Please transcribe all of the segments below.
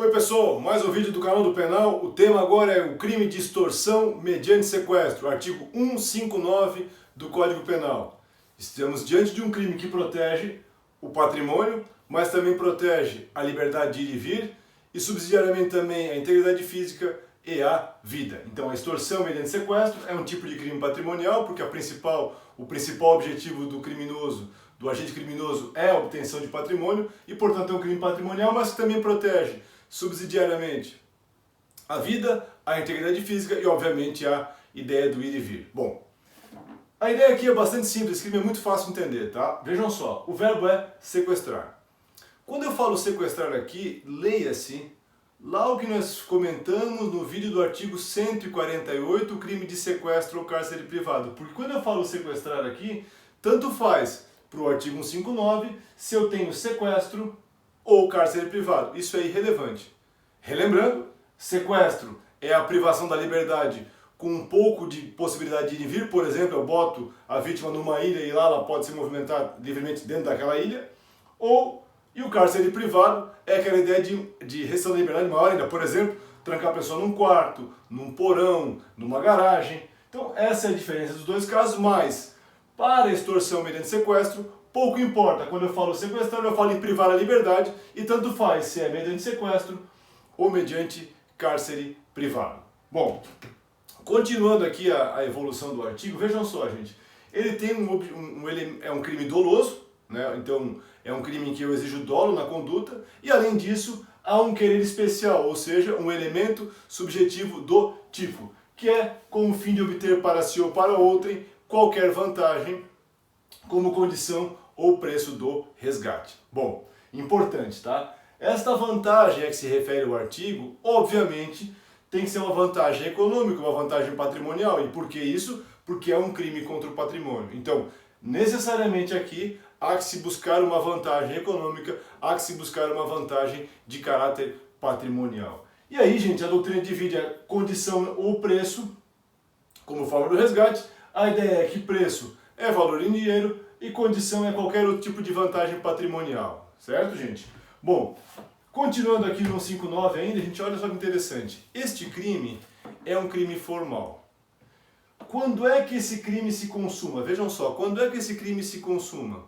Oi pessoal, mais um vídeo do canal do Penal. O tema agora é o crime de extorsão mediante sequestro, artigo 159 do Código Penal. Estamos diante de um crime que protege o patrimônio, mas também protege a liberdade de ir e vir e subsidiariamente também a integridade física e a vida. Então a extorsão mediante sequestro é um tipo de crime patrimonial, porque o principal objetivo do criminoso, do agente criminoso, é a obtenção de patrimônio e portanto é um crime patrimonial, mas que também protege subsidiariamente a vida, a integridade física e obviamente a ideia do ir e vir. Bom, a ideia aqui é bastante simples, esse crime é muito fácil de entender, tá? Vejam só, o verbo é sequestrar. Quando eu falo sequestrar aqui, leia-se lá o que nós comentamos no vídeo do artigo 148, o crime de sequestro ou cárcere privado. Porque quando eu falo sequestrar aqui, tanto faz para o artigo 159 se eu tenho sequestro ou cárcere privado. Isso é irrelevante. Relembrando, sequestro é a privação da liberdade com um pouco de possibilidade de ir e vir. Por exemplo, eu boto a vítima numa ilha e lá ela pode se movimentar livremente dentro daquela ilha. E o cárcere privado é aquela ideia de restrição da liberdade maior ainda. Por exemplo, trancar a pessoa num quarto, num porão, numa garagem. Então essa é a diferença dos dois casos, mas para extorsão mediante sequestro, pouco importa. Quando eu falo sequestrar, eu falo em privar a liberdade e tanto faz se é mediante sequestro ou mediante cárcere privado. Bom, continuando aqui a evolução do artigo, vejam só, gente. Ele tem é um crime doloso, né? Então é um crime em que eu exijo dolo na conduta e além disso há um querer especial, ou seja, um elemento subjetivo do tipo, que é com o fim de obter para si ou para outrem qualquer vantagem como condição ou preço do resgate. Bom, importante, tá? Esta vantagem a que se refere o artigo, obviamente, tem que ser uma vantagem econômica, uma vantagem patrimonial. E por que isso? Porque é um crime contra o patrimônio. Então, necessariamente aqui, há que se buscar uma vantagem econômica, há que se buscar uma vantagem de caráter patrimonial. E aí, gente, a doutrina divide a condição ou preço como forma do resgate. A ideia é que preço é valor em dinheiro e condição é qualquer outro tipo de vantagem patrimonial. Certo, gente? Bom, continuando aqui no 159 ainda, a gente olha só que interessante. Este crime é um crime formal. Quando é que esse crime se consuma? Vejam só, quando é que esse crime se consuma?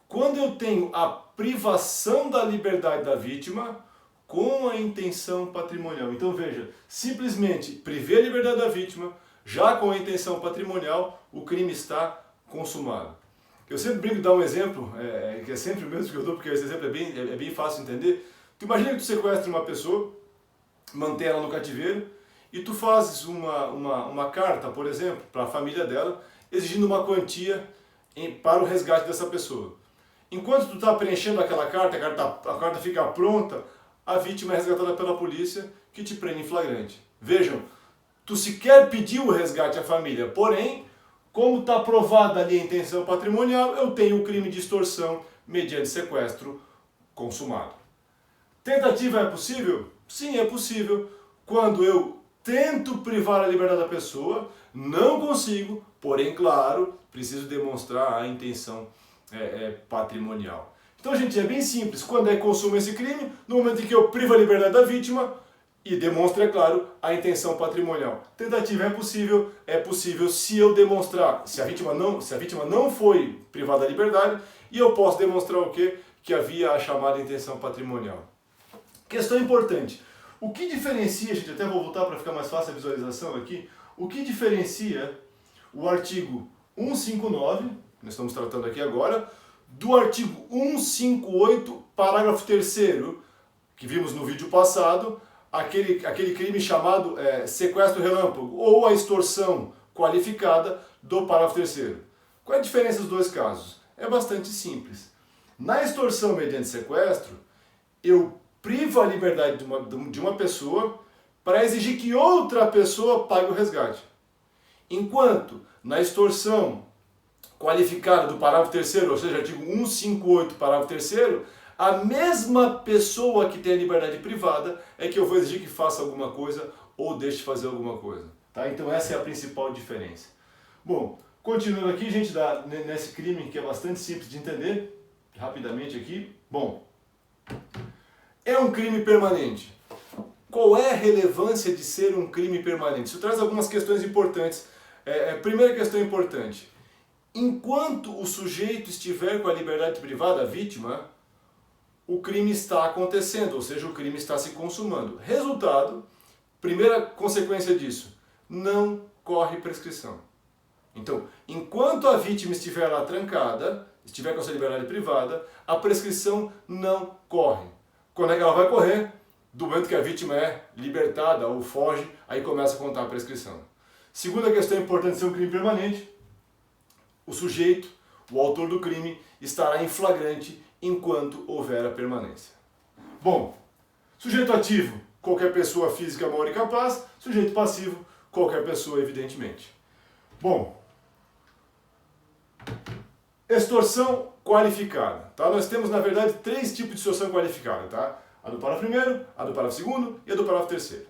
Quando eu tenho a privação da liberdade da vítima com a intenção patrimonial. Então veja, simplesmente privei a liberdade da vítima, já com a intenção patrimonial, o crime está consumado. Eu sempre brinco de dar um exemplo, que é sempre o mesmo que eu dou, porque esse exemplo é bem fácil de entender. Tu imagina que tu sequestra uma pessoa, mantém ela no cativeiro, e tu fazes uma carta, por exemplo, para a família dela, exigindo uma quantia para o resgate dessa pessoa. Enquanto tu está preenchendo aquela carta, a carta fica pronta, a vítima é resgatada pela polícia, que te prende em flagrante. Vejam, tu sequer pediu o resgate à família, porém, como está provada ali a intenção patrimonial, eu tenho o crime de extorsão mediante sequestro consumado. Tentativa é possível? Sim, é possível. Quando eu tento privar a liberdade da pessoa, não consigo, porém, claro, preciso demonstrar a intenção patrimonial. Então, gente, é bem simples. Quando é que consumo esse crime? No momento em que eu privo a liberdade da vítima e demonstra, é claro, a intenção patrimonial. Tentativa é possível se eu demonstrar, se a vítima não foi privada da liberdade, e eu posso demonstrar o quê? Que havia a chamada intenção patrimonial. Questão importante. O que diferencia, gente, até vou voltar para ficar mais fácil a visualização aqui, o que diferencia o artigo 159, nós estamos tratando aqui agora, do artigo 158, parágrafo 3º, que vimos no vídeo passado, aquele crime chamado sequestro relâmpago, ou a extorsão qualificada do parágrafo 3º. Qual é a diferença dos dois casos? É bastante simples. Na extorsão mediante sequestro, eu privo a liberdade de uma pessoa para exigir que outra pessoa pague o resgate. Enquanto na extorsão qualificada do parágrafo 3º, ou seja, artigo 158, parágrafo 3º, a mesma pessoa que tem a liberdade privada é que eu vou exigir que faça alguma coisa ou deixe de fazer alguma coisa. Tá? Então essa é a principal diferença. Bom, continuando aqui, gente, nesse crime que é bastante simples de entender, rapidamente aqui. Bom, é um crime permanente. qual é a relevância de ser um crime permanente? Isso traz algumas questões importantes. Primeira questão importante. Enquanto o sujeito estiver com a liberdade privada, a vítima, o crime está acontecendo, ou seja, o crime está se consumando. Resultado, primeira consequência disso, não corre prescrição. Então, enquanto a vítima estiver lá trancada, estiver com a sua liberdade privada, a prescrição não corre. Quando é que ela vai correr? Do momento que a vítima é libertada ou foge, aí começa a contar a prescrição. Segunda questão importante de ser um crime permanente, o sujeito, o autor do crime, estará em flagrante enquanto houver a permanência. Bom, sujeito ativo, qualquer pessoa física mora e capaz, sujeito passivo, qualquer pessoa, evidentemente. Bom, extorsão qualificada. Tá? Nós temos, na verdade, 3 tipos de extorsão qualificada. Tá? A do parágrafo 1º, a do parágrafo 2º e a do parágrafo 3º.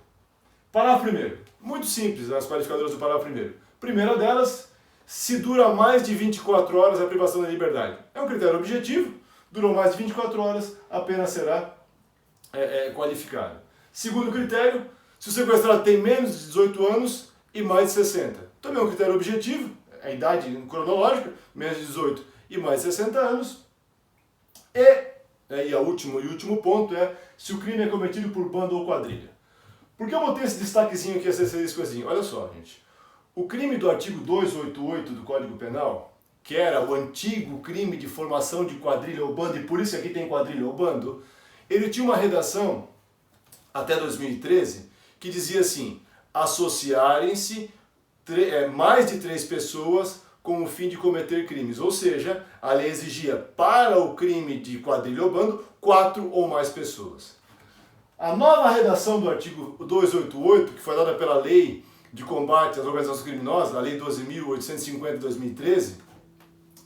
Parágrafo 1º. Muito simples as qualificadoras do parágrafo 1º. Primeira delas, se dura mais de 24 horas a privação da liberdade. É um critério objetivo, durou mais de 24 horas, a pena será qualificada. Segundo critério, se o sequestrado tem menos de 18 anos e mais de 60. Também é um critério objetivo, a idade cronológica, menos de 18 e mais de 60 anos. E o último ponto é se o crime é cometido por bando ou quadrilha. Por que eu botei esse destaquezinho aqui, esse coisinho? Olha só, gente. O crime do artigo 288 do Código Penal, que era o antigo crime de formação de quadrilha ou bando, e por isso aqui tem quadrilha ou bando, ele tinha uma redação, até 2013, que dizia assim: associarem-se mais de 3 pessoas com o fim de cometer crimes. Ou seja, a lei exigia para o crime de quadrilha ou bando 4 ou mais pessoas. A nova redação do artigo 288, que foi dada pela Lei de Combate às Organizações Criminosas, a Lei 12.850 de 2013,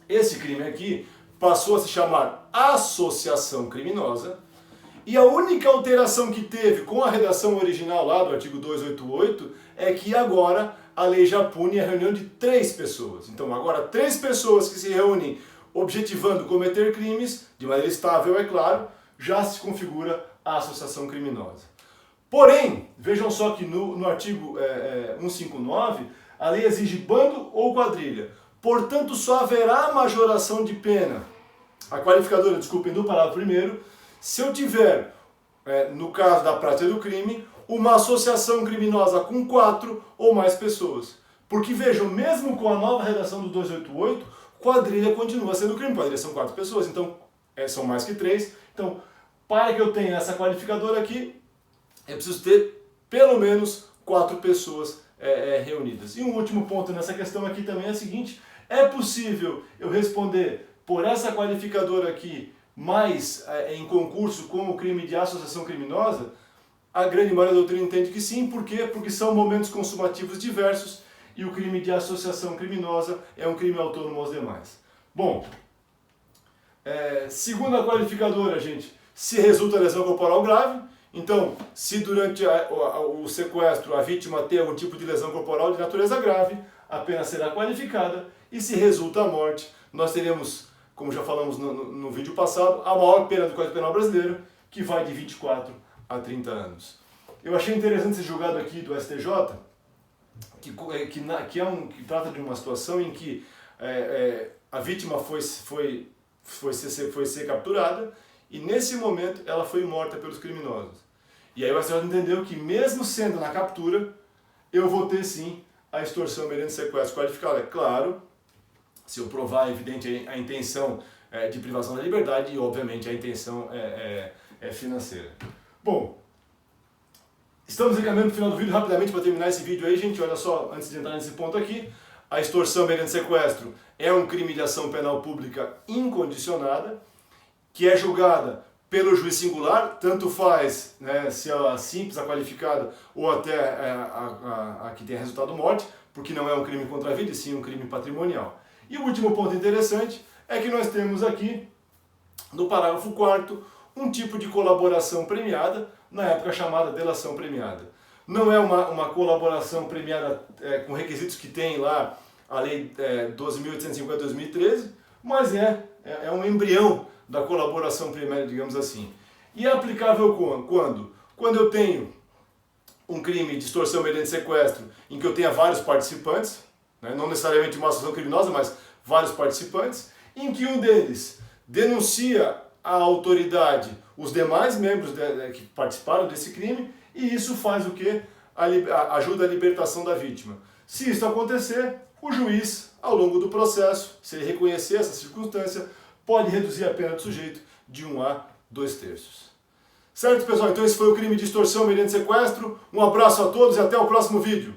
esse crime aqui passou a se chamar associação criminosa, e a única alteração que teve com a redação original lá do artigo 288 é que agora a lei já pune a reunião de 3 pessoas. Então agora 3 pessoas que se reúnem objetivando cometer crimes, de maneira estável, é claro, já se configura a associação criminosa. Porém, vejam só que no artigo 159, a lei exige bando ou quadrilha. Portanto, só haverá majoração de pena. A qualificadora, desculpem, do parágrafo 1º, se eu tiver, no caso da prática do crime, uma associação criminosa com 4 ou mais pessoas. Porque, vejam, mesmo com a nova redação do 288, quadrilha continua sendo crime. Quadrilha são 4 pessoas, então são mais que 3. Então, para que eu tenha essa qualificadora aqui, é preciso ter pelo menos 4 pessoas reunidas. E um último ponto nessa questão aqui também é o seguinte: é possível eu responder por essa qualificadora aqui, mas em concurso com o crime de associação criminosa? A grande maioria da doutrina entende que sim. Por quê? Porque são momentos consumativos diversos e o crime de associação criminosa é um crime autônomo aos demais. Bom, segundo a qualificadora, gente, se resulta lesão corporal grave. Então, se durante o sequestro a vítima tem algum tipo de lesão corporal de natureza grave, a pena será qualificada, e se resulta a morte, nós teremos, como já falamos no vídeo passado, a maior pena do Código Penal brasileiro, que vai de 24 a 30 anos. Eu achei interessante esse julgado aqui do STJ, que trata de uma situação em que a vítima foi ser capturada, e nesse momento ela foi morta pelos criminosos. E aí o STJ entendeu que mesmo sendo na captura, eu vou ter sim a extorsão mediante sequestro qualificado. É claro, se eu provar evidente a intenção de privação da liberdade e obviamente a intenção financeira. Bom, estamos encaminhando para o final do vídeo. Rapidamente para terminar esse vídeo aí, gente, olha só, antes de entrar nesse ponto aqui, a extorsão mediante sequestro é um crime de ação penal pública incondicionada, que é julgada pelo juiz singular, tanto faz, né, se é a simples, a qualificada, ou até a que tem resultado morte, porque não é um crime contra a vida, e sim um crime patrimonial. E o último ponto interessante é que nós temos aqui, no parágrafo 4º, um tipo de colaboração premiada, na época chamada delação premiada. Não é uma colaboração premiada com requisitos que tem lá a Lei 12.850 de 2013, mas é um embrião da colaboração premiada, digamos assim. E é aplicável quando? Quando eu tenho um crime de extorsão mediante sequestro em que eu tenha vários participantes, né, não necessariamente uma associação criminosa, mas vários participantes, em que um deles denuncia à autoridade os demais membros que participaram desse crime, e isso faz o quê? Ajuda a libertação da vítima. Se isso acontecer, o juiz, ao longo do processo, se ele reconhecer essa circunstância, pode reduzir a pena do sujeito de 1 a 2/3. Certo, pessoal? Então esse foi o crime de extorsão mediante sequestro. Um abraço a todos e até o próximo vídeo.